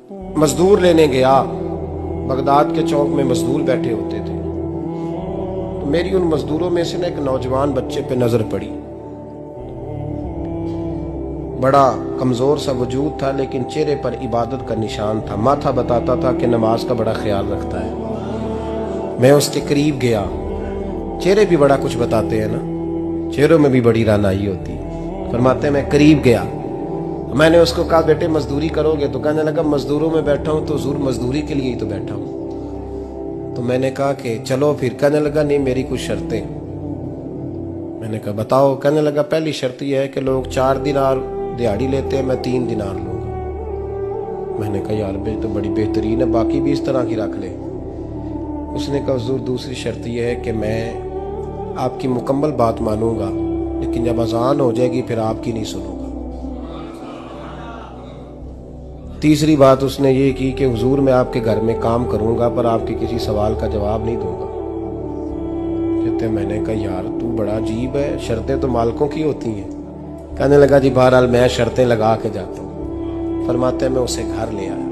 मजदूर लेने गया। बगदाद के चौक में मजदूर बैठे होते थे, तो मेरी उन मजदूरों में से ना एक नौजवान बच्चे पे नजर पड़ी। बड़ा कमजोर सा वजूद था, लेकिन चेहरे पर इबादत का निशान था। माथा बताता था कि नमाज का बड़ा ख्याल रखता है। मैं उसके करीब गया। चेहरे भी बड़ा कुछ बताते हैं ना, चेहरों में भी बड़ी रानाई होती है। फरमाते मैं करीब गया, मैंने उसको कहा बेटे मजदूरी करोगे? तो कहने लगा मजदूरों में बैठा हूं तो हुजूर मजदूरी के लिए ही तो बैठा हूं। तो मैंने कहा कि चलो फिर। कहने लगा नहीं, मेरी कुछ शर्तें। मैंने कहा बताओ? कहने लगा पहली शर्त यह है कि लोग 4 दिनार दिहाड़ी लेते हैं, मैं 3 दिनार लूंगा। मैंने कहा यार बे तो बड़ी बेहतरीन है, बाकी भी इस तरह की रख ले। उसने कहा हुजूर दूसरी शर्त यह है कि मैं आपकी मुकम्मल बात मानूंगा, लेकिन जब अजान हो जाएगी फिर आपकी नहीं सुनूंगा। तीसरी बात उसने ये की कि हुजूर मैं आपके घर में काम करूंगा पर आपके किसी सवाल का जवाब नहीं दूंगा। कहते मैंने कहा यार तू बड़ा अजीब है, शर्तें तो मालिकों की होती हैं। कहने लगा जी बहरहाल मैं शर्तें लगा के जाता हूँ। फरमाते मैं उसे घर ले आया।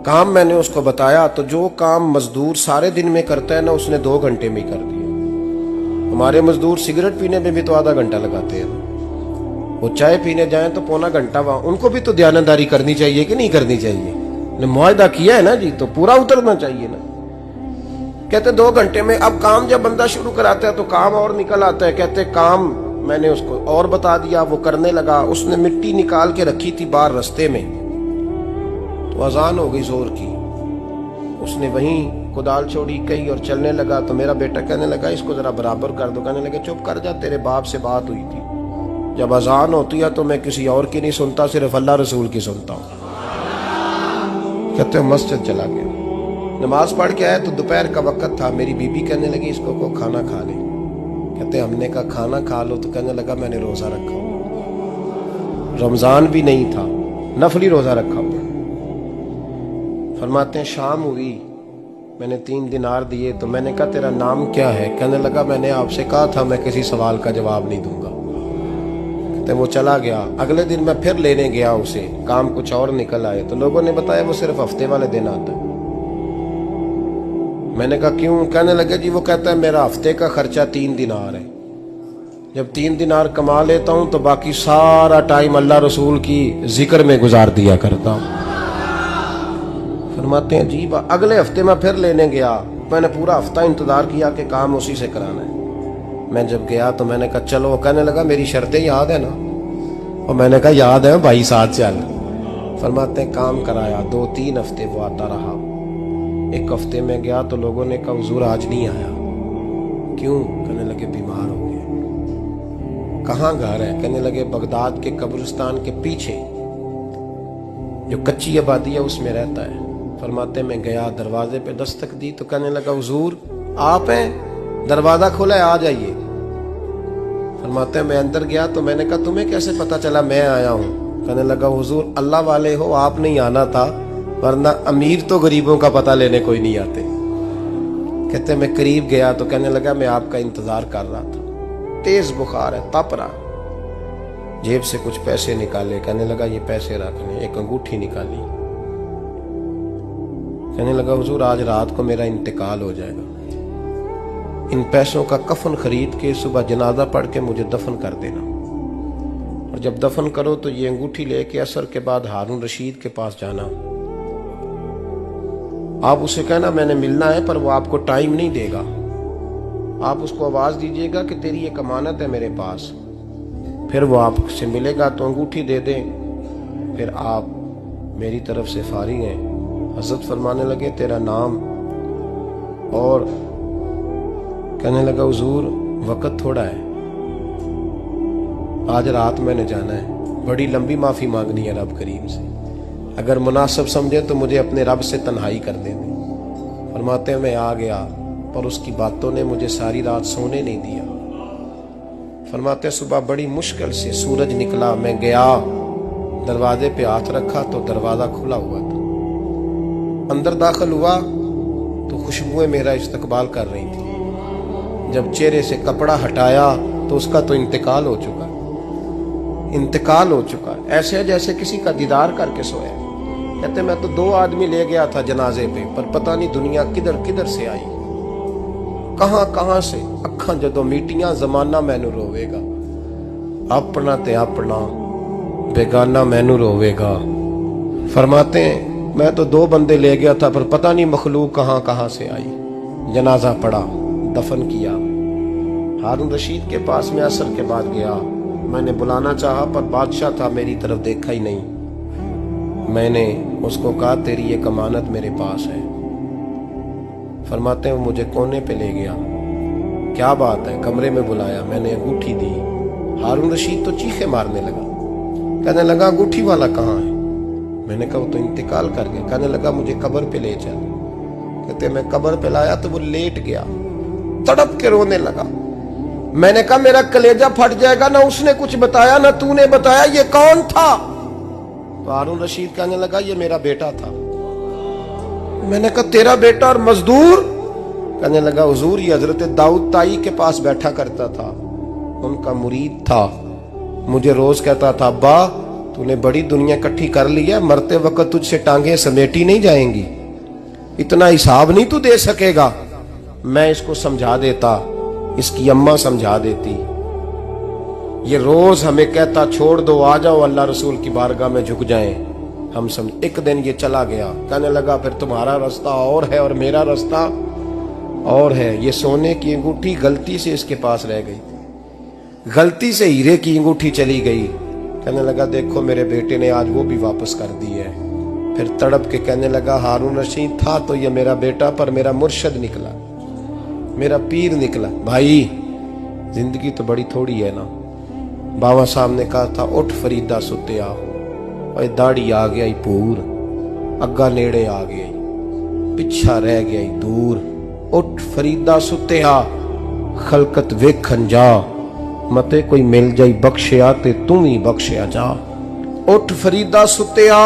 काम मैंने उसको बताया तो जो काम मजदूर सारे दिन में करता है ना, उसने 2 घंटे में ही कर दिया। हमारे मजदूर सिगरेट पीने में भी तो आधा घंटा लगाते हैं, वो चाय पीने जाएं तो पौना घंटा। वहां उनको भी तो दयानतदारी करनी चाहिए कि नहीं करनी चाहिए? ने मुआहदा किया है ना जी, तो पूरा उतरना चाहिए ना। कहते 2 घंटे में। अब काम जब बंदा शुरू कराता है तो काम और निकल आता है। कहते काम मैंने उसको और बता दिया, वो करने लगा। उसने मिट्टी निकाल के रखी थी बाहर रास्ते में, तो अजान हो गई जोर की। उसने वहीं कुदाल छोड़ी कही और चलने लगा। तो मेरा बेटा कहने लगा इसको जरा बराबर कर दो। कहने लगे चुप कर जा, तेरे बाप से बात हुई थी, जब अजान होती है तो मैं किसी और की नहीं सुनता, सिर्फ अल्लाह रसूल की सुनता हूँ। कहते मस्जिद चला गया, नमाज पढ़ के आया तो दोपहर का वक्त था। मेरी बीबी कहने लगी इसको को खाना खा ले। कहते हमने कहा खाना खा लो। तो कहने लगा मैंने रोजा रखा हुआ, रमजान भी नहीं था, नफली रोजा रखा हुआ। फरमाते हैं शाम हुई, मैंने 3 दिनार दिए। तो मैंने कहा तेरा नाम क्या है? कहने लगा मैंने आपसे कहा था मैं किसी सवाल का जवाब नहीं दूंगा। तो वो चला गया। अगले दिन मैं फिर लेने गया उसे, काम कुछ और निकल आए। तो लोगों ने बताया वो सिर्फ हफ्ते वाले दिन आता है। मैंने कहा क्यों? कहने लगे जी वो कहता है मेरा हफ्ते का खर्चा 3 दिनार है, जब 3 दिनार कमा लेता हूं तो बाकी सारा टाइम अल्लाह रसूल की जिक्र में गुजार दिया करता हूं। फरमाते हैं जी अगले हफ्ते मैं फिर लेने गया। मैंने पूरा हफ्ता इंतजार किया कि काम उसी से कराना है। मैं जब गया तो मैंने कहा चलो। कहने लगा मेरी शर्तें याद है ना? और मैंने कहा याद है भाई, साथ चल। फरमाते हैं काम कराया। 2-3 हफ्ते वो आता रहा। एक हफ्ते में गया तो लोगों ने कहा हुजूर आज नहीं आया। क्यों? कहने लगे बीमार हो गए। कहाँ घर है? कहने लगे बगदाद के कब्रिस्तान के पीछे जो कच्ची आबादी है उसमें रहता है। फरमाते मैं गया, दरवाजे पे दस्तक दी तो कहने लगा हुजूर आप हैं? दरवाजा खुला है, आ जाइए। फरमाते मैं अंदर गया तो मैंने कहा तुम्हें कैसे पता चला मैं आया हूँ? कहने लगा हुजूर अल्लाह वाले हो, आप नहीं आना था, वरना अमीर तो गरीबों का पता लेने कोई नहीं आते। कहते मैं करीब गया तो कहने लगा मैं आपका इंतजार कर रहा था, तेज बुखार है, तप रहा। जेब से कुछ पैसे निकाले। कहने लगा ये पैसे रख लें। एक अंगूठी निकाली। कहने लगा हुजूर आज रात को मेरा इंतकाल हो जाएगा, इन पैसों का कफन खरीद के सुबह जनाजा पढ़ के मुझे दफन कर देना, और जब दफन करो तो ये अंगूठी लेके असर के बाद हारून रशीद के पास जाना। आप उसे कहना मैंने मिलना है, पर वो आपको टाइम नहीं देगा। आप उसको आवाज दीजिएगा कि तेरी एक अमानत है मेरे पास। फिर वो आपसे मिलेगा तो अंगूठी दे दें, फिर आप मेरी तरफ से फारिग हैं। हजरत फरमाने लगे तेरा नाम? और कहने लगा हुजूर वक्त थोड़ा है, आज रात मैंने जाना है, बड़ी लंबी माफी मांगनी है रब करीम से, अगर मुनासिब समझे तो मुझे अपने रब से तन्हाई कर देने। फरमाते हैं मैं आ गया, पर उसकी बातों ने मुझे सारी रात सोने नहीं दिया। फरमाते हैं सुबह बड़ी मुश्किल से सूरज निकला, मैं गया, दरवाजे पे हाथ रखा तो दरवाजा खुला हुआ था। अंदर दाखिल हुआ तो खुशबुएं मेरा इस्तकबाल कर रही थी। जब चेहरे से कपड़ा हटाया तो उसका तो इंतकाल हो चुका। इंतकाल हो चुका है, ऐसे है जैसे किसी का दीदार करके सोया। कहते मैं तो 2 आदमी ले गया था जनाजे पे, पर पता नहीं दुनिया किधर किधर से आई, कहां कहां से। अखां जदों मीटियां जमाना मैनू रोवेगा, अपना ते अपना बेगाना मैनू रोवेगा। फरमाते हैं मैं तो 2 बंदे ले गया था, पर पता नहीं मखलूक कहां कहां से आई। जनाजा पड़ा, दफन किया। हारून रशीद के पास में असर के बाद गया, मैंने बुलाना चाहा पर बादशाह था, मेरी तरफ देखा ही नहीं। मैंने उसको कहा तेरी ये अमानत मेरे पास है। फरमाते हैं वो मुझे कोने पे ले गया, क्या बात है, कमरे में बुलाया, मैंने अंगूठी दी। हारून रशीद तो चीखे मारने लगा, कहने लगा अंगूठी वाला कहाँ है? मैंने कहा वो तो इंतकाल कर गया। कहने लगा मुझे कब्र पे ले चल। कहते मैं कब्र पे लाया तो वो लेट गया, तड़प के रोने लगा। मैंने कहा मेरा कलेजा फट जाएगा, ना उसने कुछ बताया ना तूने बताया, ये कौन था? तो हारून रशीद कहने लगा ये मेरा बेटा था। मैंने कहा तेरा बेटा और मजदूर? कहने लगा हुजूर ये हजरत दाऊद ताई के पास बैठा करता था, उनका मुरीद था, मुझे रोज कहता था अब्बा तूने बड़ी दुनिया इकट्ठी कर ली है, मरते वक्त तुझसे टांगे समेटी नहीं जाएंगी, इतना हिसाब नहीं तू दे सकेगा। मैं इसको समझा देता, इसकी अम्मा समझा देती। ये रोज हमें कहता छोड़ दो, आ जाओ अल्लाह रसूल की बारगाह में झुक जाएं। हम समझ। एक दिन ये चला गया, कहने लगा फिर तुम्हारा रास्ता और है और मेरा रास्ता और है। ये सोने की अंगूठी गलती से इसके पास रह गई, गलती से हीरे की अंगूठी चली गई। कहने लगा देखो मेरे बेटे ने आज वो भी वापस कर दी है। फिर तड़प के कहने लगा हारून रशीद था तो ये मेरा बेटा, पर मेरा मुर्शद निकला, मेरा पीर निकला। भाई जिंदगी तो बड़ी थोड़ी है ना। बाबा साहब ने कहा था उठ फरीदा सुत्या, और दाढ़ी आ गया ही पूर, अग्गा नेड़े आ गया, पिछा रह गया ही दूर। उठ फरीदा सुत्या खलकत वेखन जा, मते कोई मिल जाई बख्शिया ते तू ही बख्शिया जा। उठ फरीदा सुत्या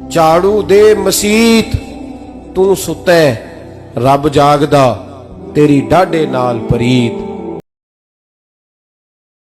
झाड़ू दे मसीत, तू सुते रब जागदा तेरी डाडे नाल परीत।